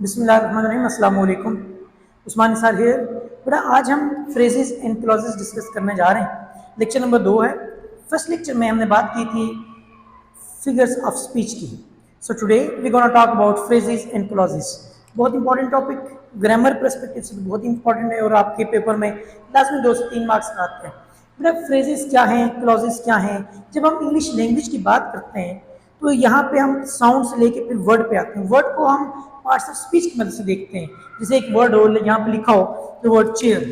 बिस्मिल्लाहिर्रहमानिर्रहीम, अस्सलाम वालेकुम। उस्मान निसार हियर। बेटा आज हम फ्रेजेस एंड क्लॉजेस डिस्कस करने जा रहे हैं। लेक्चर नंबर 2 है। फर्स्ट लेक्चर में हमने बात की थी फिगर्स ऑफ स्पीच की। So today we gonna talk about phrases and clauses. बहुत इंपॉर्टेंट टॉपिक, ग्रामर पर्सपेक्टिव से बहुत इंपॉर्टेंट है और आपके पेपर में लास्ट में 2 से 3 मार्क्स का आते हैं। बेटा फ्रेजेस क्या हैं, क्लॉजेस क्या हैं? जब हम इंग्लिश लैंग्वेज की बात करते हैं तो यहाँ पे हम साउंड से लेके फिर वर्ड पे आते हैं। वर्ड को हम पार्ट्स ऑफ स्पीच की मदद से देखते हैं। जैसे एक वर्ड हो, यहाँ पे लिखा हो तो वर्ड चेयर,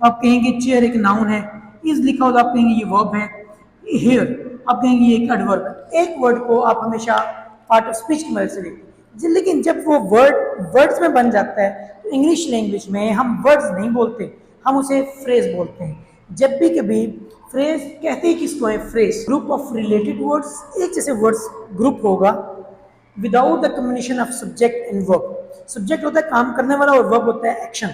आप कहेंगे चेयर एक नाउन है। इज लिखा हो तो आप कहेंगे ये वर्ब है। हेयर आप कहेंगे ये एक एडवर्ब है। एक वर्ड को आप हमेशा पार्ट ऑफ स्पीच की मदद से देखते हैं, लेकिन जब वो वर्ड वर्ड्स में बन जाता है तो इंग्लिश लैंग्वेज में हम वर्ड्स नहीं बोलते, हम उसे फ्रेज बोलते हैं। जब भी कभी फ्रेज कहते हैं किसको है? Phrase group of related words, एक जैसे वर्ड्स ग्रुप होगा without the combination of subject and verb. Subject होता है काम करने वाला और वर्ब होता है एक्शन।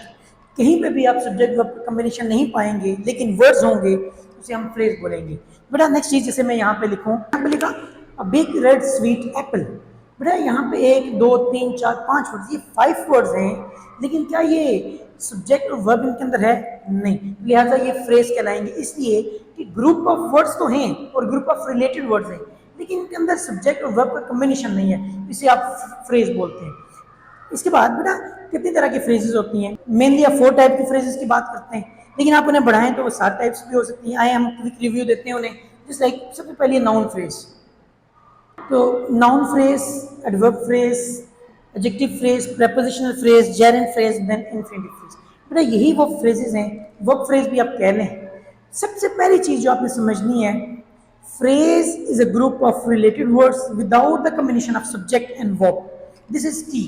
कहीं पे भी आप सब्जेक्ट वर्ब कम्बिनेशन नहीं पाएंगे, लेकिन वर्ड्स होंगे, उसे हम फ्रेज बोलेंगे। बेटा नेक्स्ट चीज जैसे मैं यहाँ पे लिखूँ, यहाँ पे लिखा a big red sweet Apple. बेटा यहाँ पे 1 2 3 4 5 वर्ड्स, ये 5 वर्ड्स हैं, लेकिन क्या ये सब्जेक्ट और वर्ब इनके अंदर है? नहीं, लिहाजा ये फ्रेज कहलाएंगे। इसलिए कि ग्रुप ऑफ वर्ड्स तो हैं और ग्रुप ऑफ रिलेटेड वर्ड्स हैं, लेकिन इनके अंदर सब्जेक्ट और वर्ब का कॉम्बिनेशन नहीं है, इसे आप फ्रेज बोलते हैं। इसके बाद बेटा कितनी तरह की फ्रेजेस होती हैं? मेनली आप 4 टाइप की फ्रेजेस की बात करते हैं, लेकिन आप उन्हें बढ़ाएं तो वो 7 टाइप्स भी हो सकती हैं। आए हम क्विक रिव्यू देते हैं उन्हें। जस्ट लाइक सबसे पहले नाउन फ्रेज। तो noun phrase, adverb phrase, adjective phrase, prepositional phrase, gerund phrase, then infinitive phrase. बेटा यही वो फ्रेजेस हैं, वर्ब फ्रेज भी आप कह लें। सबसे पहली चीज जो आपने समझनी है, phrase is a group of related words without the combination of subject and verb. This is की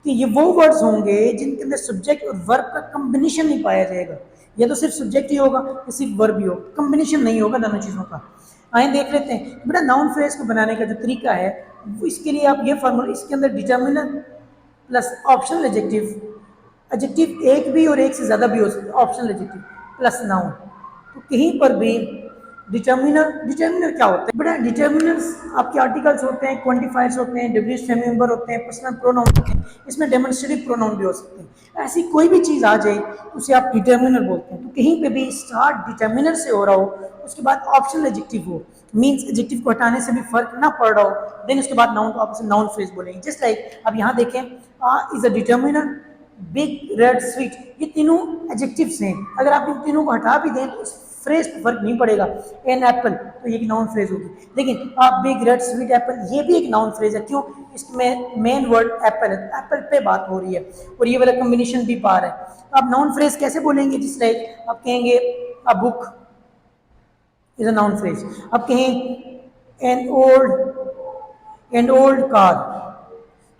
कि ये वो वर्ड्स होंगे जिनके अंदर सब्जेक्ट और वर्ब का कॉम्बिनेशन नहीं पाया जाएगा। या तो सिर्फ सब्जेक्ट ही होगा या सिर्फ वर्ब ही होगा, कॉम्बिनेशन नहीं होगा दोनों चीजों का। आइए देख लेते हैं। बेटा नाउन फ्रेज को बनाने का जो तरीका है, वो इसके लिए आप ये फॉर्मूला, इसके अंदर determiner plus optional adjective, adjective एक भी और एक से ज़्यादा भी हो सकता है, ऑप्शनल एडजेक्टिव प्लस नाउन। तो कहीं पर भी डिटर्मिनर, डिटर्मिनर क्या होता है? बेटा डिटर्मिनर्स आपके आर्टिकल्स होते हैं, क्वांटिफायर्स होते हैं, डब्ल्यूएच फैमिली मेंबर होते हैं, पर्सनल प्रोनाउन होते हैं, इसमें डेमोन्स्ट्रेटिव प्रोनाउन भी हो सकते हैं। ऐसी कोई भी चीज़ आ जाए उसे आप डिटर्मिनर बोलते हैं। तो कहीं पे भी स्टार्ट डिटर्मिनर से हो रहा हो, उसके बाद ऑप्शनल एडजेक्टिव हो, मीन्स एडजेक्टिव को हटाने से भी फर्क ना पड़ रहा हो, देन उसके बाद नाउन, तो आप उसे नाउन फ्रेज बोलेंगे। जस्ट लाइक अब यहाँ देखें, is a determiner, big red sweet, ये तीनों एडजेक्टिव्स हैं। अगर आप इन तीनों को हटा भी दें तो इस फ्रेज पर फर्क नहीं पड़ेगा। एन एप्पल तो ये नाउन फ्रेज होगी, लेकिन आप बिग रेड स्वीट एप्पल, ये भी एक नाउन फ्रेज है। क्यों? इसमें मेन वर्ड एप्पल है, एप्पल पे बात हो रही है और ये वाला कॉम्बिनेशन भी पार है। आप नाउन फ्रेज कैसे बोलेंगे? जिस लाइक आप कहेंगे a book is a noun phrase. अब कहें an old car,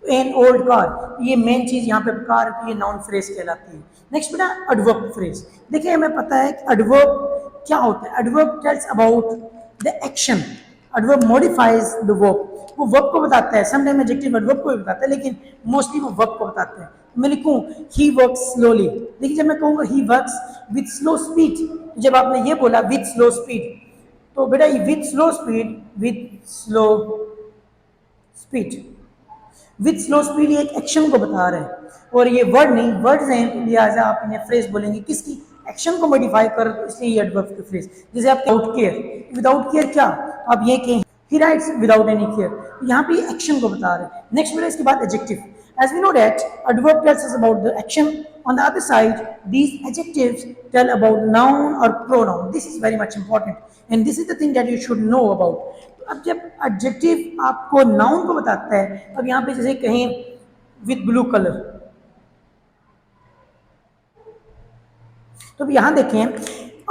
an old car, ये मेन चीज यहाँ पे कार की, ये नाउन फ्रेज कहलाती है। नेक्स्ट बेटा एडवर्ब फ्रेज। देखिए हमें पता है कि एडवर्ब क्या होता है। Adverb tells about the action, adverb modifies the verb, वो वर्ब को बताता है। समटाइम एडजेक्टिव एडवर्ब को भी बताता है, लेकिन मोस्टली वो वर्ब को बताते हैं। मैं लिखूं ही वर्क्स स्लोली, देखिए जब मैं कहूंगा he works with slow speed, जब आपने ये बोला विद स्लो स्पीड, तो बेटा with slow speed, with slow speed, with slow speed ये एक एक्शन को बता रहे हैं और ये वर्ड नहीं, वर्ड्स हैं, तो लिहाजा आप इन्हें फ्रेज बोलेंगे। किसकी? एक्शन को मॉडिफाई कर, तो इसलिए ये एडवर्ब की फ्रेज। जैसे आप विदाउट केयर, विदाउट केयर क्या आप ये कहें ही राइट्स विदाउट एनी केयर, यहाँ पे एक्शन को बता रहे हैं। नेक्स्ट बेटा इसके बाद adjective. As we know that adverb tells us about the action. On the other side, these adjectives tell about noun or pronoun. This is very much important, and this is the thing that you should know about. तो अब जब adjective आपको noun को बताता है, अब यहाँ पे जैसे कहें विद ब्लू कलर, तो अब यहाँ देखें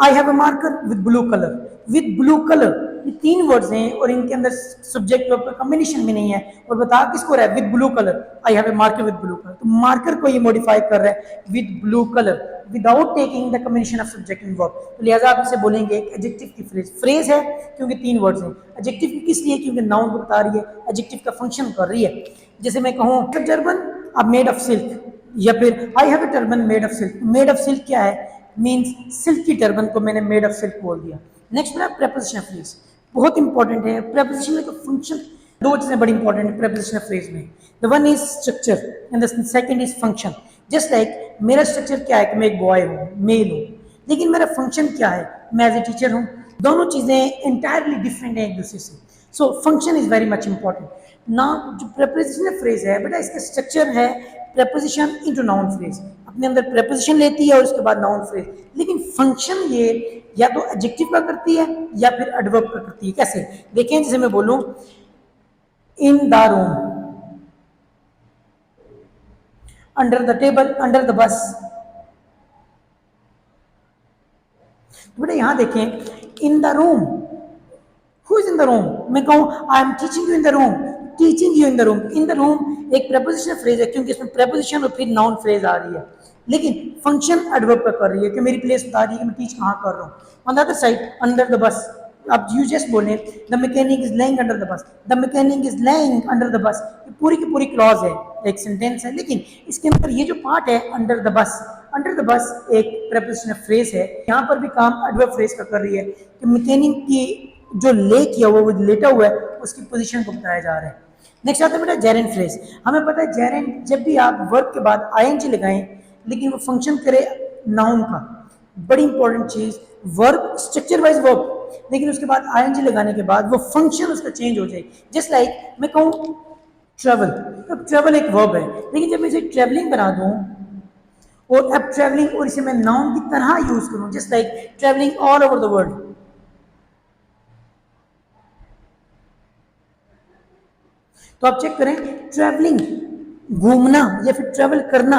I have a marker with blue colour, with blue colour, ये 3 वर्ड्स हैं और इनके अंदर सब्जेक्ट वर्ब का कॉम्बिनेशन भी नहीं है, और बता किसको रहा है? With blue colour, I have a marker with blue colour. तो मार्कर को ये मॉडिफाई कर रहा है with blue colour, without taking the combination of subject and verb. तो लिहाजा आप इसे बोलेंगे एक एडजेक्टिव की फ्रेज। फ्रेज है क्योंकि 3 वर्ड्स हैं। एडजेक्टिव की किस लिए? क्योंकि नाउन को बता रही है, एडजेक्टिव का फंक्शन कर रही है। जैसे मैं कहूँ टर्बन अब मेड ऑफ सिल्क, या फिर I have a turban made of silk. Made of silk क्या है? मीन्स सिल्क की टर्बन को मैंने मेड ऑफ सिल्क बोल दिया। नेक्स्ट मेरा प्रेपोजिशन फ्रेज, बहुत इंपॉर्टेंट है। प्रेपोजिशन का फंक्शन दो चीजें बड़ी इंपॉर्टेंट प्रेपोजिशनल फ्रेज में, the one is structure and the second is function. Just like मेरा स्ट्रक्चर क्या है कि मैं एक बॉय हूँ, मेल हूँ, लेकिन मेरा फंक्शन क्या है, मैं एज ए टीचर हूँ। दोनों चीजें इंटायरली डिफरेंट है एक दूसरे से। So function is very much important. Now जो प्रेपोजिशनल फ्रेज है बेटा, इसका स्ट्रक्चर है प्रेपोजिशन इनटू नाउन फ्रेज, अपने अंदर प्रेपोजिशन लेती है और उसके बाद नाउन फ्रेज। लेकिन फंक्शन ये या तो एडजेक्टिव का करती है या फिर एडवर्ब का करती है। कैसे देखें, जैसे मैं बोलूं in the room, under the table, under the bus. तो बेटा यहां देखें in the room, who is in the room, मैं कहूं I am teaching you in the room, teaching you in the room. In the room एक prepositional phrase है क्योंकि इसमें प्रेपोजिशन और फिर नाउन फ्रेज आ रही है, लेकिन फंक्शन एडवर्ब का कर रही है कि मेरी प्लेस बता रही है कि मैं टीच कहां कर रहा हूं। On the other side under the bus, अब यू जस्ट बोले the mechanic is laying under the bus, the mechanic is laying under the bus, ये पूरी की पूरी क्लॉज है, एक सेंटेंस है, लेकिन इसके अंदर ये जो पार्ट है under the bus, under the bus एक प्रेपोजिशनल फ्रेज है। यहाँ पर भी काम एडवर्ब फ्रेज का कर रही है कि मैकेनिक की जो ले किया हुआ, वो लेटा हुआ है, उसकी पोजीशन को बताया जा रहा है। नेक्स्ट आता है बेटा जेरेंट फ्रेज। हमें पता है जेरेंट जब भी आप वर्ब के बाद आईएनजी लगाएं लेकिन वो फंक्शन करे नाउन का, बड़ी इंपॉर्टेंट चीज, वर्ब स्ट्रक्चर वाइज वर्ब, लेकिन उसके बाद आईएनजी लगाने के बाद वो फंक्शन उसका चेंज हो जाएगी। जस्ट लाइक मैं कहूँ ट्रेवल, अब ट्रेवल एक वर्ब है, लेकिन जब मैं इसे ट्रेवलिंग बना दूं और अब ट्रेवलिंग और इसे मैं नाउन की तरह यूज करूं, just like travelling all over the world, तो आप चेक करें ट्रेवलिंग घूमना या फिर ट्रेवल करना,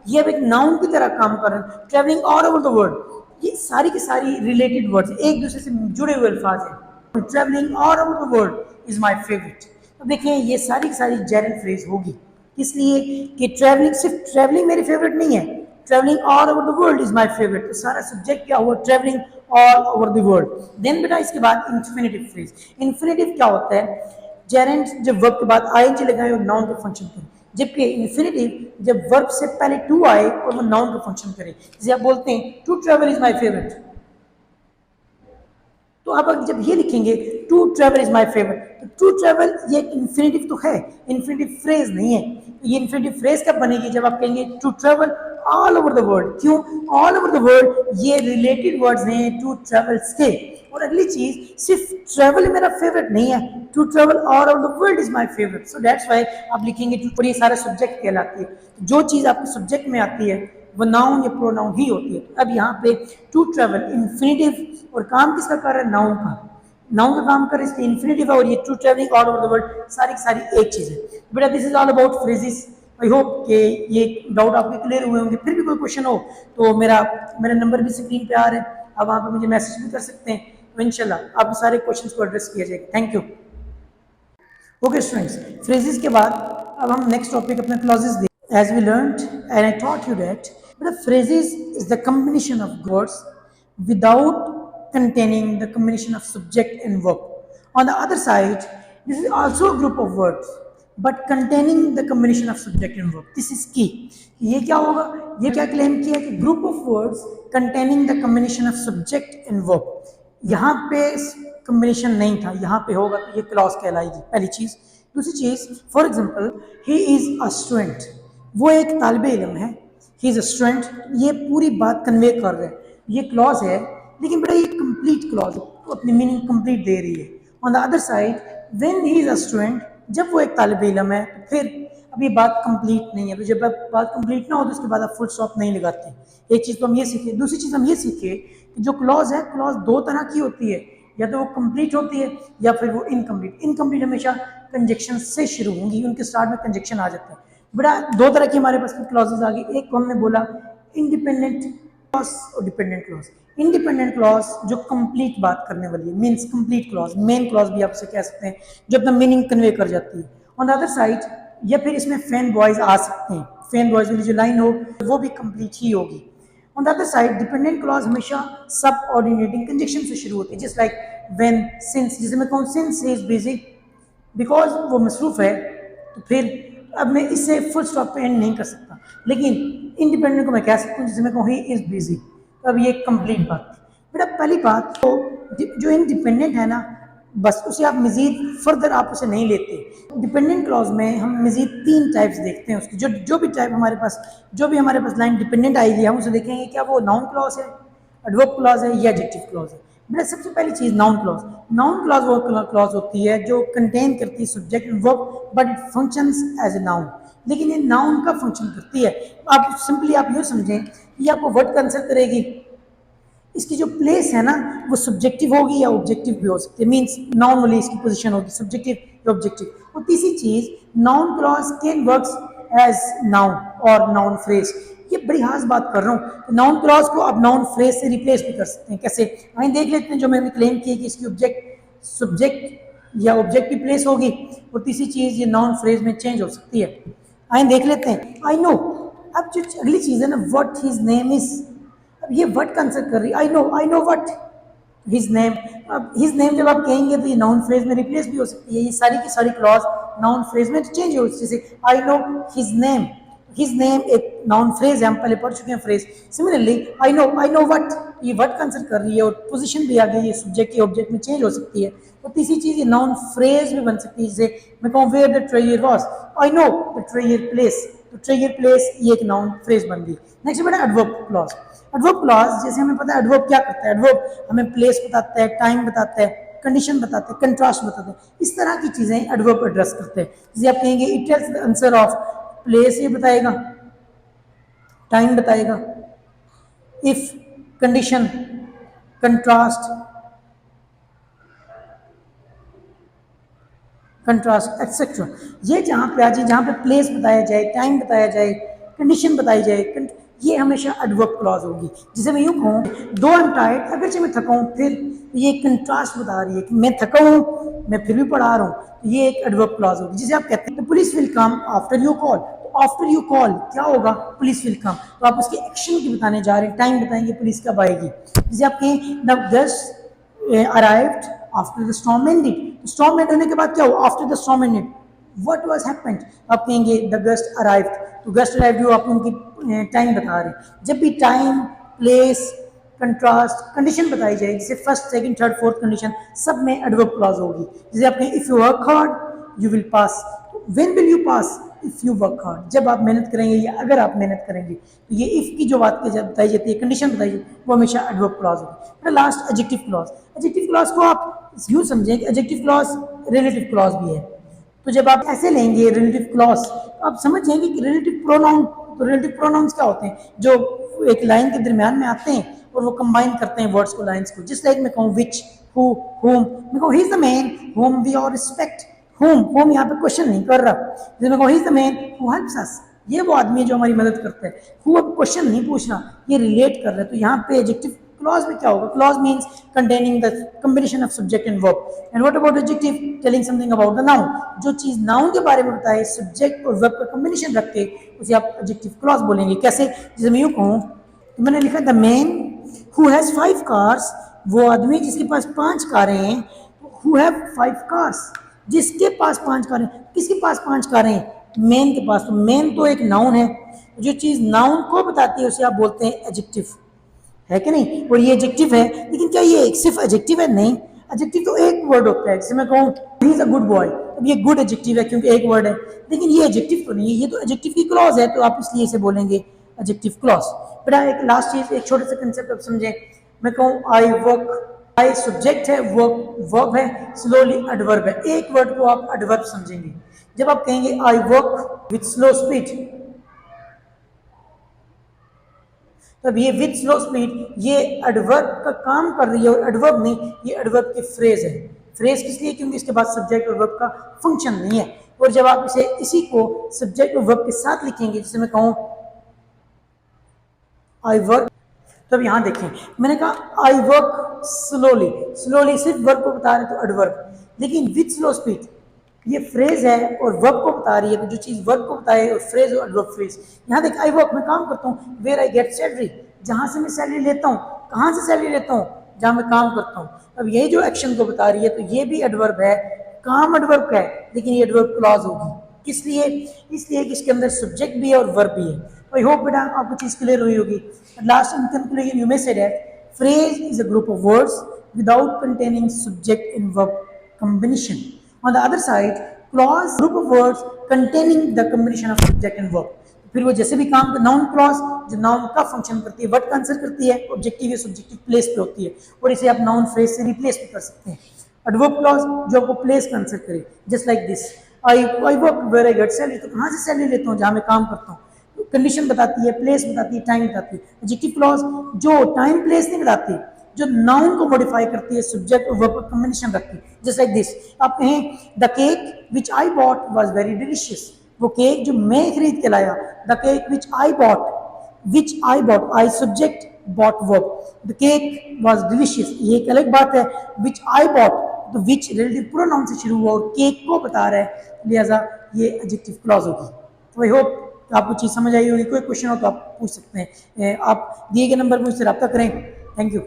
ये अब एक नाउन की तरह काम कर रहे हैं, travelling all over the world. ये सारी की सारी रिलेटेड वर्ड्स, एक दूसरे से जुड़े हुए अल्फाज हैं। Travelling all over the world is my favourite. तो देखिए ये सारी की सारी जेरेंट फ्रेज होगी, इसलिए कि ट्रेवलिंग, सिर्फ ट्रेवलिंग मेरी फेवरेट नहीं है, travelling all over the world is my favourite. तो सारा सब्जेक्ट क्या हुआ, travelling all over the world. Then बेटा इसके बाद इंफिनिटिव फ्रेज। इंफिनिटिव क्या होता है, जेरेंट जब वर्ब के बाद आईएनजी लगाए और नाउन का फंक्शन करे, जबकि इंफिनिटिव जब वर्ब से पहले टू आए और वो नाउन का फंक्शन करे। जैसे आप बोलते हैं to travel is my favourite, तो आप जब ये लिखेंगे to travel is my favourite, तो टू ट्रैवल ये इंफिनिटिव तो है, इंफिनिटिव फ्रेज नहीं है। तो ये इंफिनिटिव फ्रेज कब बनेगी, जब आप कहेंगे to travel all over the world. क्यों ऑल ओवर द वर्ल्ड, ये रिलेटेड वर्ड्स हैं टू ट्रैवल्स के। और अगली चीज, सिर्फ ट्रैवल मेरा फेवरेट नहीं है, to travel all over the world is my favourite. So that's why आप लिखेंगे टू, और ये सारा सब्जेक्ट कहलाती है। जो चीज आपके सब्जेक्ट में आती है वो नाउन या प्रोनाउन ही होती है। अब यहाँ पे टू ट्रैवल इंफिनिटिव और काम किसका कर रहा है, नाउन का, नाउन का काम कर रहे हैं, इंफिनिटिव और ये to travelling all over the world, सारी की सारी एक चीज है। बेटा this is all about phrases. I hope कि ये डाउट आपके क्लियर हुए होंगे। फिर भी कोई क्वेश्चन हो तो मेरा नंबर भी स्क्रीन पे आ रहा है, आप वहाँ पे मुझे मैसेज भी कर सकते हैं, तो इंशाल्लाह आपके सारे क्वेश्चंस को एड्रेस किया जाएगा। Thank you. Okay students, phrases के बाद अब हम नेक्स्ट टॉपिक अपने क्लॉजेस देखें। As we learned and I taught you that the phrases is the combination of words without containing the combination of subject and verb. On the other side, this is also a group of words but containing the combination of subject and verb. This is key. ये क्या होगा, ये क्या claim किया कि group of words containing the combination of subject and verb. यहाँ पे combination नहीं था, यहाँ पे होगा तो ये क्लॉज कहलाएगी, पहली चीज। दूसरी चीज, for example he is a student, वो एक तालिब इल्म है, ही इज अ स्टूडेंट, ये पूरी बात कन्वे कर रहे हैं, ये क्लॉज है, लेकिन बेटा ये कंप्लीट क्लॉज है, तो अपनी मीनिंग कंप्लीट दे रही है। On the other side when he is a student, जब वो एक तालिब इल्म है तो फिर अब ये बात कंप्लीट नहीं है, तो जब बात कंप्लीट ना हो तो उसके बाद आप फुल स्टॉप नहीं लगाते। एक चीज़ तो हम ये सीखे। दूसरी चीज़ हम ये सीखे कि जो क्लॉज है, क्लॉज दो तरह की होती है, या तो वो कंप्लीट होती है या फिर वो इनकम्प्लीट। इनकम्प्लीट हमेशा कंजक्शन से शुरू होंगी, उनके स्टार्ट में कंजक्शन आ जाता है। बड़ा दो तरह की हमारे पास क्लॉजेज आ गई, एक को हमने बोला इंडिपेंडेंट क्लॉज और डिपेंडेंट क्लॉज। इंडिपेंडेंट क्लॉज जो कंप्लीट बात करने वाली है, means complete clause, main clause भी आप उसे कह सकते हैं, जो अपना मीनिंग कन्वे कर जाती है। ऑन द अदर साइड, या फिर इसमें फैन बॉयज आ सकते हैं, फैन बॉयज वाली जो लाइन हो वो भी कंप्लीट ही होगी। On the other side dependent clause हमेशा सब ऑर्डिनेटिंग कंजक्शन से शुरू होती है, जस्ट लाइक व्हेन, सिंस, जिसे मैं कहूँ since he is busy, because वो मसरूफ है, तो फिर अब मैं इससे फुल स्टॉप पे एंड नहीं कर सकता। लेकिन इंडिपेंडेंट को मैं कह सकता हूँ, जिसे मैं कहूँ ही इज बिजी, तो अब ये कंप्लीट बात थी। बेटा पहली बात तो जो इंडिपेंडेंट है ना, बस उसे आप मज़ीद फर्दर आप उसे नहीं लेते। डिपेंडेंट क्लॉज में हम मज़ीद 3 टाइप्स देखते हैं उसकी, जो भी टाइप हमारे पास, जो भी हमारे पास लाइन डिपेंडेंट आएगी हम उसे देखेंगे क्या वो नाउन क्लॉज है, एडवर्ब क्लॉज है या एडजेक्टिव क्लॉज है। बेटा सबसे पहली चीज़ नाउन क्लॉज। नाउन क्लॉज वो क्लॉज होती है जो कंटेन करती है subject and verb but it functions as a noun, लेकिन ये नाउन का फंक्शन करती है। आप सिंपली आप यूँ समझें, ये आपको वर्ड का आंसर करेगी, इसकी जो प्लेस है ना वो सब्जेक्टिव होगी या ऑब्जेक्टिव भी हो सकती है, मीन्स नाउन वाली इसकी पोजीशन होगी सब्जेक्टिव या ऑब्जेक्टिव। और तीसरी चीज noun clause can works as noun और नाउन फ्रेज। ये बड़ी खास बात कर रहा हूँ, नाउन क्लॉज को आप नाउन फ्रेज से रिप्लेस भी कर सकते हैं। कैसे वहीं देख लेते हैं, जो मैंने क्लेम किया कि इसकी ऑब्जेक्ट सब्जेक्ट या ऑब्जेक्ट की प्लेस होगी, और तीसरी चीज ये नाउन फ्रेज में चेंज हो सकती है। आइए देख लेते हैं। आई नो, अब जो अगली चीज है ना, व्हाट हिज नेम इज, अब ये व्हाट का आंसर कर रही है, I know what his name. अब हिज नेम जब आप कहेंगे तो ये नाउन फ्रेज में रिप्लेस भी हो सकती है, ये सारी की सारी क्लॉज नाउन फ्रेज में चेंज हो सकती है। जैसे I know his name, his name एक नाउन फ्रेज है, हम पहले पढ़ चुके हैं phrase. Similarly I know what, ये व्हाट का आंसर कर रही है और पोजीशन भी आ गई, ये सब्जेक्ट की ऑब्जेक्ट में चेंज हो सकती है। और तीसरी चीज ये नाउन फ्रेज भी बन सकती है, जैसे मैं कहूँ where the treasure was, I know the treasure place, तो ट्रेयर प्लेस ये एक नाउन फ्रेज बन गई। नेक्स्ट बेटा एडवर्ब क्लॉज। एडवर्ब क्लॉज जैसे हमें पता है एडवर्ब क्या करता है, एडवर्ब हमें प्लेस बताता है, टाइम बताता है, कंडीशन बताते हैं, कंट्रास्ट बताते हैं, इस तरह की चीजें एडवर्ब एड्रेस करते हैं। जैसे आप कहेंगे it tells the answer of, place ये बताएगा, टाइम बताएगा, if condition, contrast, contrast etcetera. ये जहाँ पे आ जाए, जहाँ पे प्लेस बताया जाए, टाइम बताया जाए, कंडीशन बताई जाए, ये हमेशा एडवर्ब क्लॉज होगी। जिसे मैं यूँ कहूँ दो आई एम टायर्ड, अगरचे मैं थका हूँ, फिर ये कंट्रास्ट बता रही है कि मैं थका हूँ मैं फिर भी पढ़ा रहा हूँ, तो ये एक एडवर्ब क्लॉज होगी। जिसे आप कहते हैं police will come after you call, तो आफ्टर यू कॉल क्या होगा, पुलिस विल कम, तो आप उसके एक्शन की बताने जा रहे हैं, टाइम बताएंगे पुलिस कब आएगी। जैसे आप कहें the guest arrived after the storm ended, storm and होने के बाद क्या हुआ, after the storm ended what was happened, आप कहेंगे द गेस्ट अराइव्ड, तो गेस्ट अराइव्ड जो आप उनकी टाइम बता रहे हैं। जब भी टाइम, प्लेस, कंट्रास्ट, कंडीशन बताई जाएगी, जैसे first, second, third, fourth condition सब में एडवर्ब क्लॉज होगी। जैसे आप कहें if you work hard you will pass, when will you pass, if you work hard, जब आप मेहनत करेंगे या अगर आप मेहनत करेंगे, तो ये इफ की जो बात बताई जाती है, कंडीशन बताई जाती है, वो हमेशा एडवर्ब क्लॉज होगी। Last adjective clause. Adjective clause को आप यूँ समझें कि एडजेक्टिव क्लॉज रिलेटिव क्लॉज भी है, तो जब आप ऐसे लेंगे रिलेटिव क्लॉज, तो आप समझ जाएंगे कि रिलेटिव प्रोनाउन, तो रिलेटिव प्रोनाउंस क्या होते हैं, जो एक लाइन के दरमियान में आते हैं और वो कंबाइन करते हैं वर्ड्स को, लाइंस को। जिस लाइक मैं कहूँ विच, हु, होम, मैं कहूँ he is the man whom we all respect, whom यहाँ पे क्वेश्चन नहीं कर रहा, जैसे मैं कहूँ he is the man who helps us, ये वो आदमी है जो हमारी मदद करता है, हु अब क्वेश्चन नहीं पूछ रहा, ये रिलेट कर रहा है। तो यहाँ पे एडजेक्टिव क्लॉज में क्या होगा, clause means containing the combination of subject and verb, and what about adjective, telling something about the noun, जो चीज नाउन के बारे में बताए सब्जेक्ट और वर्ब का कॉम्बिनेशन रख के उसे आप एडजेक्टिव क्लॉज बोलेंगे। कैसे, जैसे मैं यूँ कहूँ, तो मैंने लिखा the man who has 5 cars, वो आदमी जिसके पास 5 कारें हैं, हु हैव 5 कार्स, जिसके पास 5 कारें, किसके पास 5 कारें हैं, मैन के पास। तो मैन तो एक नाउन है, जो चीज नाउन को बताती है उसे आप बोलते हैं एडजेक्टिव, है कि नहीं, और ये एडजेक्टिव है। लेकिन क्या ये सिर्फ एडजेक्टिव है, नहीं, एडजेक्टिव तो एक वर्ड होता है। जैसे मैं कहूँ he is a good boy, अब ये गुड एडजेक्टिव है क्योंकि एक वर्ड है, लेकिन ये एडजेक्टिव तो नहीं है, ये तो एडजेक्टिव की क्लॉज है, तो आप इसलिए इसे बोलेंगे एडजेक्टिव क्लॉज। बेटा एक लास्ट चीज, एक छोटे से कंसेप्ट आप समझें, मैं कहूँ आई वर्क, आई सब्जेक्ट है, वर्क वर्ब है, स्लोली एडवर्ब है। एक वर्ड को आप एडवर्ब समझेंगे जब आप कहेंगे I work with slow speed, तब ये विथ स्लो स्पीड ये एडवर्ब का काम कर रही है, और एडवर्ब नहीं, ये एडवर्ब की फ्रेज है। फ्रेज किस लिए, क्योंकि इसके बाद सब्जेक्ट और वर्ब का फंक्शन नहीं है। और जब आप इसे इसी को सब्जेक्ट और वर्ब के साथ लिखेंगे, जैसे मैं कहूँ आई वर्क, तब यहां देखें मैंने कहा आई वर्क स्लोली, स्लोली सिर्फ वर्ब को बता रहे तो एडवर्ब, लेकिन विथ स्लो स्पीड ये फ्रेज है और वर्ब को बता रही है, तो जो चीज वर्ब को बताए और फ्रेज और एडवर्ब फ्रेज। यहाँ देख आई वर्क, मैं काम करता हूँ, वेयर आई गेट सैलरी, जहां से मैं सैलरी लेता हूँ, कहाँ से सैलरी लेता हूँ, जहां मैं काम करता हूँ। अब यही जो एक्शन को बता रही है, तो ये भी एडवर्ब है, काम एडवर्ब का है, लेकिन ये एडवर्ब क्लॉज होगी। किस लिए, इसलिए कि इसके अंदर सब्जेक्ट भी है और वर्ब भी है। आई होप बेटा आपको चीज क्लियर हुई होगी। Last in conclusion you may say that phrase is a group of words without containing subject and verb combination. On the other side, clause group of words containing the combination of subject and verb. फिर वो जैसे भी काम, noun clause जो noun का function करती है, word का आंसर करती है, ऑब्जेक्टिव या सब्जेक्टिव प्लेस पे होती है, और इसे आप नाउन फ्रेज से रिप्लेस भी कर सकते हैं. एडवर्ब क्लॉज जो आपको प्लेस का आंसर करे, just like this, I work where I get salary, तो कहाँ से सैलरी लेता हूँ, जहाँ मैं काम करता हूँ. कंडीशन बताती है, प्लेस बताती है, टाइम बताती है. एडजेक्टिव क्लॉज जो टाइम प्लेस नहीं बताती, जो नाउन को मॉडिफाई करती है, सब्जेक्ट और वर्ब का कॉम्बिनेशन रखती है. जस्ट लाइक दिस, आप कहें the cake which I bought was very delicious, वो केक जो मैं खरीद के लाया, the cake which I bought, I subject, bought verb, the cake was delicious, ये एक अलग बात है. विच आई बॉट, तो विच रिलेटिव प्रोनाउन से शुरू हुआ और केक को बता रहा है, लिहाजा ये एडजेक्टिव क्लॉज होगी. तो आई होप आपको चीज़ समझ आई होगी. कोई क्वेश्चन हो तो आप पूछ सकते हैं. आप दिए गए नंबर पर मुझसे रब्ता करें. Thank you.